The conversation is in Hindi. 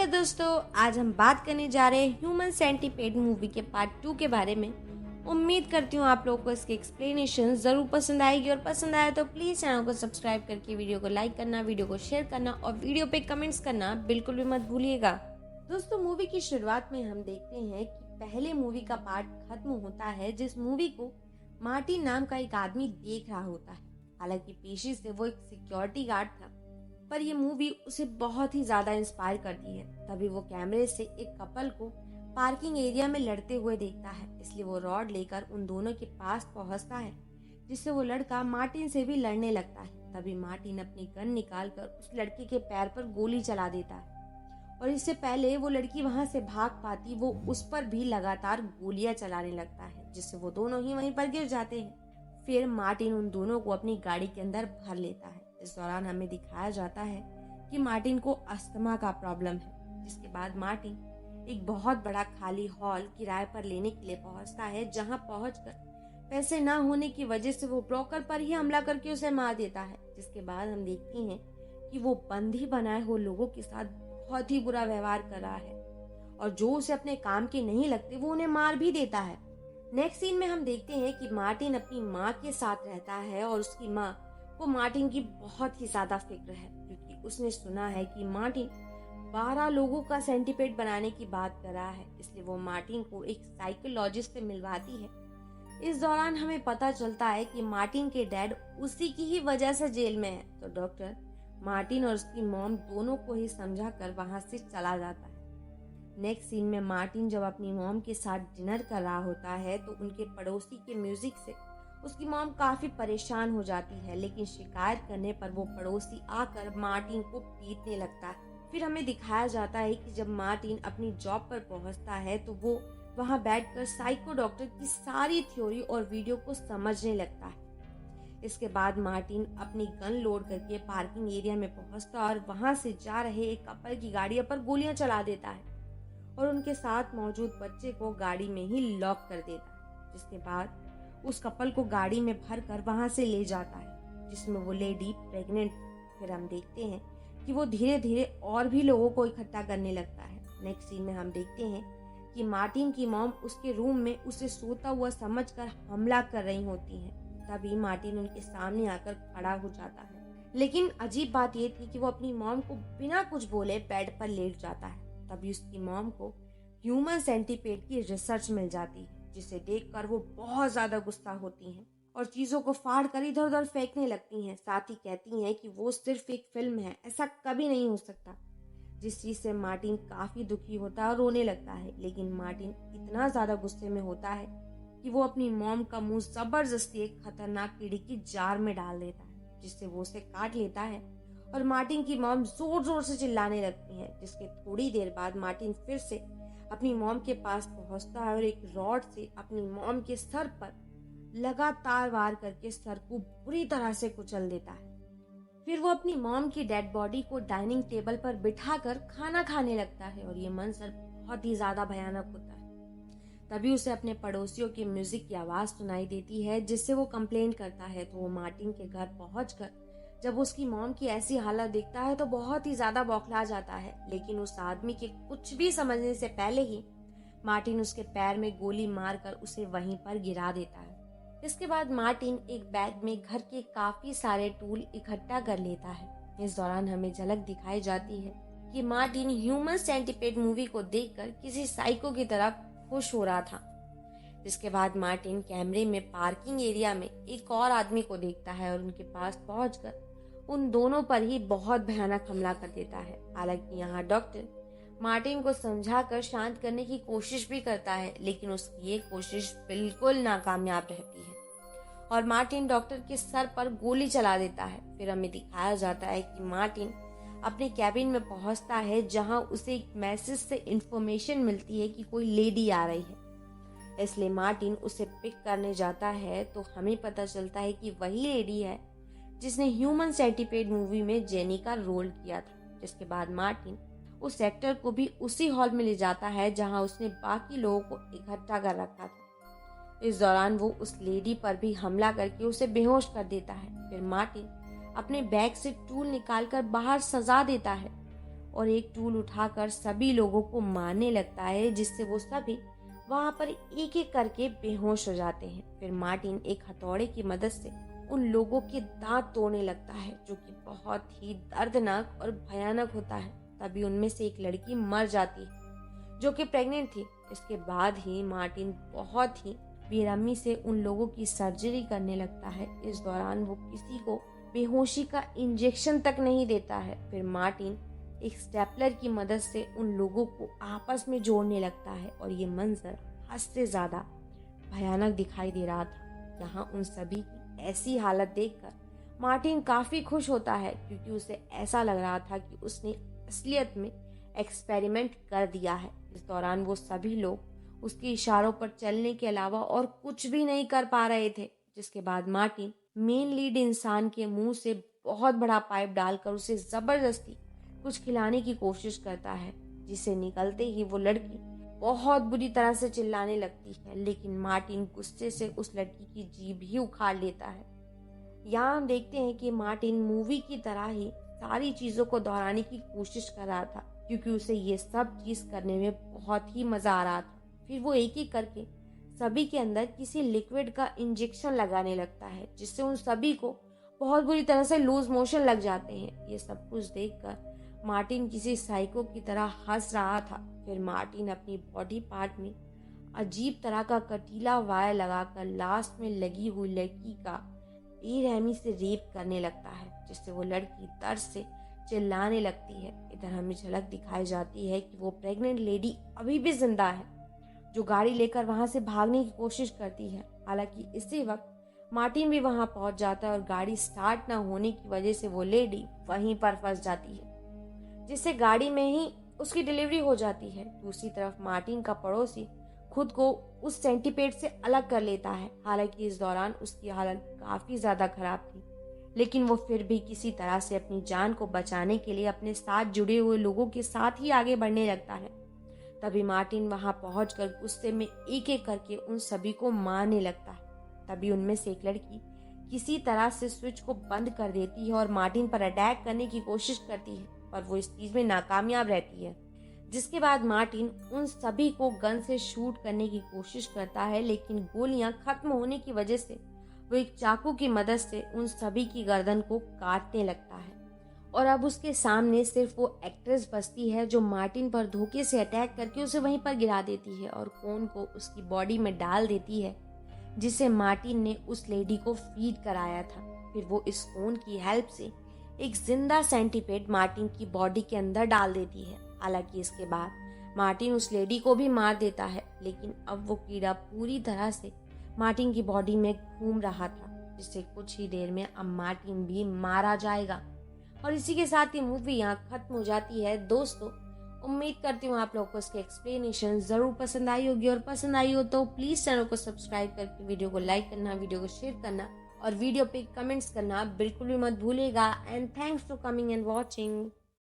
दोस्तों, आज हम बात करने जा रहे हैं ह्यूमन सेंटीपेड मूवी के पार्ट 2 के बारे में। उम्मीद करती हूँ आप लोगों को इसकी एक्सप्लेनेशन ज़रूर पसंद आएगी, और पसंद आए तो प्लीज़ चैनल को सब्सक्राइब करके वीडियो को लाइक करना, वीडियो को शेयर करना और वीडियो पे कमेंट्स करना बिल्कुल भी मत भूलिएगा। दोस्तों, मूवी की शुरुआत में हम देखते हैं कि पहले मूवी का पार्ट खत्म होता है, जिस मूवी को मार्टिन नाम का एक आदमी देख रहा होता है। हालांकि पेशे से वो एक सिक्योरिटी गार्ड था, पर ये मूवी उसे बहुत ही ज्यादा इंस्पायर करती है। तभी वो कैमरे से एक कपल को पार्किंग एरिया में लड़ते हुए देखता है, इसलिए वो रॉड लेकर उन दोनों के पास पहुंचता है, जिससे वो लड़का मार्टिन से भी लड़ने लगता है। तभी मार्टिन अपनी गन निकालकर उस लड़के के पैर पर गोली चला देता है, और इससे पहले वो लड़की वहां से भाग पाती, वो उस पर भी लगातार गोलियां चलाने लगता है, जिससे वो दोनों ही वहीं पर गिर जाते हैं। फिर मार्टिन उन दोनों को अपनी गाड़ी के अंदर भर लेता है। इस दौरान हमें दिखाया जाता है कि मार्टिन को अस्थमा का प्रॉब्लम है, जिसके बाद मार्टिन एक बहुत बड़ा खाली हॉल किराए पर लेने के लिए पहुंचता है, जहां पहुंचकर पैसे ना होने की वजह से वो ब्रोकर पर ही हमला करके उसे मार देता है। जिसके बाद हम देखते हैं कि वो बंदी बनाए हुए लोगों के साथ बहुत ही बुरा व्यवहार कर रहा है, और जो उसे अपने काम के नहीं लगते वो उन्हें मार भी देता है। नेक्स्ट सीन में हम देखते हैं कि मार्टिन अपनी माँ के साथ रहता है, और उसकी माँ को मार्टिन की बहुत ही ज्यादा फिक्र है, क्योंकि उसने सुना है कि मार्टिन 12 लोगों का सेंटीपेड बनाने की बात कर रहा है। इसलिए वो मार्टिन को एक साइकोलॉजिस्ट से मिलवाती है। इस दौरान हमें पता चलता है कि मार्टिन के डैड उसी की ही वजह से जेल में है, तो डॉक्टर मार्टिन और उसकी मॉम दोनों को ही समझा कर वहां से चला जाता है। नेक्स्ट सीन में मार्टिन जब अपनी मॉम के साथ डिनर कर रहा होता है, तो उनके पड़ोसी के म्यूजिक से उसकी मॉम काफी परेशान हो जाती है, लेकिन शिकायत करने पर वो पड़ोसी आकर मार्टिन को पीटने लगता है। फिर हमें दिखाया जाता है कि जब मार्टिन अपनी जॉब पर पहुंचता है, तो वो वहां बैठकर साइको डॉक्टर की सारी थ्योरी और वीडियो को समझने लगता है। इसके बाद मार्टिन अपनी गन लोड करके पार्किंग एरिया में पहुंचता और वहां से जा रहे एक कपल की गाड़ियों पर गोलियां चला देता है, और उनके साथ मौजूद बच्चे को गाड़ी में ही लॉक कर देता है। जिसके बाद उस कपल को गाड़ी में भर कर वहां से ले जाता है, जिसमें वो लेडी प्रेग्नेंट। फिर हम देखते हैं कि वो धीरे धीरे और भी लोगों को इकट्ठा करने लगता है। नेक्स्ट सीन में हम देखते हैं कि मार्टिन की मॉम उसके रूम में उसे सोता हुआ समझकर हमला कर रही होती है। तभी मार्टिन उनके सामने आकर खड़ा हो जाता है, लेकिन अजीब बात ये थी कि वो अपनी मॉम को बिना कुछ बोले बेड पर लेट जाता है। तभी उसकी मॉम को ह्यूमन सेंटीपेड की रिसर्च मिल जाती है, जिसे देखकर वो बहुत ज्यादा गुस्सा होती हैं और चीजों को फाड़ कर इधर उधर फेंकने लगती हैं। साथ ही कहती हैं कि वो सिर्फ एक फिल्म है, ऐसा कभी नहीं हो सकता। जिस चीज से मार्टिन काफी दुखी होता है और रोने लगता है, लेकिन मार्टिन इतना ज्यादा गुस्से में होता है कि वो अपनी मॉम का मुंह जबरदस्ती एक खतरनाक कीड़ी की जार में डाल देता है, जिससे वो उसे काट लेता है, और मार्टिन की मॉम जोर जोर से चिल्लाने लगती है। जिसके थोड़ी देर बाद मार्टिन फिर से अपनी मॉम के पास पहुंचता है और एक रॉड से अपनी मॉम के सर पर लगातार वार करके सर को बुरी तरह से कुचल देता है। फिर वो अपनी मॉम की डेड बॉडी को डाइनिंग टेबल पर बिठाकर खाना खाने लगता है, और ये मंजर बहुत ही ज्यादा भयानक होता है। तभी उसे अपने पड़ोसियों की म्यूजिक की आवाज सुनाई देती है, जिससे वो कंप्लेन करता है। तो वो मार्टिन के घर पहुंचकर जब उसकी मॉम की ऐसी हालत देखता है, तो बहुत ही ज्यादा बौखला जाता है, लेकिन उस आदमी के कुछ भी समझने से पहले ही मार्टिन उसके पैर में गोली मारकर उसे वहीं पर गिरा देता है। इसके बाद मार्टिन एक बैग में घर के काफी सारे टूल इकट्ठा कर लेता है। इस दौरान हमें झलक दिखाई जाती है कि मार्टिन ह्यूमन सेंटीपेड मूवी को देखकर किसी साइको की तरह खुश हो रहा था। जिसके बाद मार्टिन कैमरे में पार्किंग एरिया में एक और आदमी को देखता है, और उनके पास पहुंचकर उन दोनों पर ही बहुत भयानक हमला कर देता है। हालांकि यहाँ डॉक्टर मार्टिन को समझाकर शांत करने की कोशिश भी करता है, लेकिन उसकी ये कोशिश बिल्कुल नाकामयाब रहती है, और मार्टिन डॉक्टर के सर पर गोली चला देता है। फिर हमें दिखाया जाता है कि मार्टिन अपने कैबिन में पहुंचता है, जहां उसे एक मैसेज से इंफॉर्मेशन मिलती है कि कोई लेडी आ रही है। इसलिए मार्टिन उसे पिक करने जाता है, तो हमें पता चलता है कि वही लेडी है जिसने ह्यूमन सेंटीपेड मूवी में जेनी का रोल किया था। जिसके बाद मार्टिन उस एक्टर को भी उसी हॉल में ले जाता है जहां उसने बाकी लोगों को इकट्ठा कर रखा था। इस दौरान वो उस लेडी पर भी हमला करके उसे बेहोश कर देता है। फिर मार्टिन अपने बैग से टूल निकालकर बाहर सजा देता है, और एक टूल उठाकर सभी लोगों को मारने लगता है, जिससे वो सभी वहाँ पर एक एक करके बेहोश हो जाते हैं। फिर मार्टिन एक हथौड़े की मदद से उन लोगों के दांत तोड़ने लगता है, जो कि बहुत ही दर्दनाक और भयानक होता है। तभी उनमें से एक लड़की मर जाती है, जो कि प्रेग्नेंट थी। इसके बाद ही मार्टिन बहुत ही बेरहमी से उन लोगों की सर्जरी करने लगता है। इस दौरान वो किसी को बेहोशी का इंजेक्शन तक नहीं देता है। फिर मार्टिन एक स्टेपलर की मदद से उन लोगों को आपस में जोड़ने लगता है और ये मंजर हद से ज्यादा भयानक दिखाई दे रहा था। यहाँ उन सभी की ऐसी हालत देखकर मार्टिन काफी खुश होता है, क्योंकि उसे ऐसा लग रहा था कि उसने असलियत में एक्सपेरिमेंट कर दिया है। इस दौरान वो सभी लोग उसके इशारों पर चलने के अलावा और कुछ भी नहीं कर पा रहे थे। जिसके बाद मार्टिन मेन लीड इंसान के मुंह से बहुत बड़ा पाइप डालकर उसे जबरदस्ती कुछ खिलाने की कोशिश करता है, जिसे निकलते ही वो लड़की बहुत बुरी तरह से चिल्लाने लगती है। लेकिन मार्टिन गुस्से से उस लड़की की जीभ ही उखाड़ लेता है। यहाँ हम देखते हैं कि मार्टिन मूवी की तरह ही सारी चीजों को दोहराने की कोशिश कर रहा था, क्योंकि उसे ये सब चीज करने में बहुत ही मजा आ रहा था। फिर वो एक एक करके सभी के अंदर किसी लिक्विड का इंजेक्शन लगाने लगता है, जिससे उन सभी को बहुत बुरी तरह से लूज मोशन लग जाते हैं। ये सब कुछ देखकर मार्टिन किसी साइको की तरह हंस रहा था। फिर मार्टिन अपनी बॉडी पार्ट में अजीब तरह का कटीला वायर लगाकर लास्ट में लगी हुई लड़की का बेरहमी से रेप करने लगता है, जिससे वो लड़की दर्द से चिल्लाने लगती है। इधर हमें झलक दिखाई जाती है कि वो प्रेग्नेंट लेडी अभी भी जिंदा है, जो गाड़ी लेकर वहां से भागने की कोशिश करती है। हालांकि इसी वक्त मार्टिन भी वहां पहुंच जाता है और गाड़ी स्टार्ट न होने की वजह से वो लेडी वहीं पर फंस जाती है, जिससे गाड़ी में ही उसकी डिलीवरी हो जाती है। दूसरी तरफ मार्टिन का पड़ोसी खुद को उस सेंटीपेड से अलग कर लेता है। हालांकि इस दौरान उसकी हालत काफी ज्यादा खराब थी, लेकिन वो फिर भी किसी तरह से अपनी जान को बचाने के लिए अपने साथ जुड़े हुए लोगों के साथ ही आगे बढ़ने लगता है। तभी मार्टिन वहां पहुंचकर गुस्से में एक एक करके उन सभी को मारने लगता है। तभी उनमें से एक लड़की किसी तरह से स्विच को बंद कर देती है और मार्टिन पर अटैक करने की कोशिश करती है, पर वो इस चीज में नाकामयाब रहती है। जिसके बाद मार्टिन उन सभी को गन से शूट करने की कोशिश करता है, लेकिन गोलियां खत्म होने की वजह से वो एक चाकू की मदद से उन सभी की गर्दन को काटने लगता है। और अब उसके सामने सिर्फ वो एक्ट्रेस बचती है, जो मार्टिन पर धोखे से अटैक करके उसे वहीं पर गिरा देती है और कोन को उसकी बॉडी में डाल देती है, जिसे मार्टिन ने उस लेडी को फीड कराया था। फिर वो इस कोन की हेल्प से एक जिंदा सेंटीपेड मार्टिन की बॉडी के अंदर डाल देती है। हालांकि इसके बाद मार्टिन उस लेडी को भी मार देता है, लेकिन अब वो कीड़ा पूरी तरह से मार्टिन की बॉडी में घूम रहा था, जिससे कुछ ही देर में अब मार्टिन भी मारा जाएगा। और इसी के साथ ही मूवी यहाँ खत्म हो जाती है। दोस्तों, उम्मीद करती हूँ आप लोगों को इसकी एक्सप्लेनेशन जरूर पसंद आई होगी, और पसंद आई हो तो प्लीज चैनल को सब्सक्राइब करके वीडियो को लाइक करना, वीडियो को शेयर करना और वीडियो पे कमेंट्स करना बिल्कुल भी मत भूलिएगा। And thanks for coming and watching.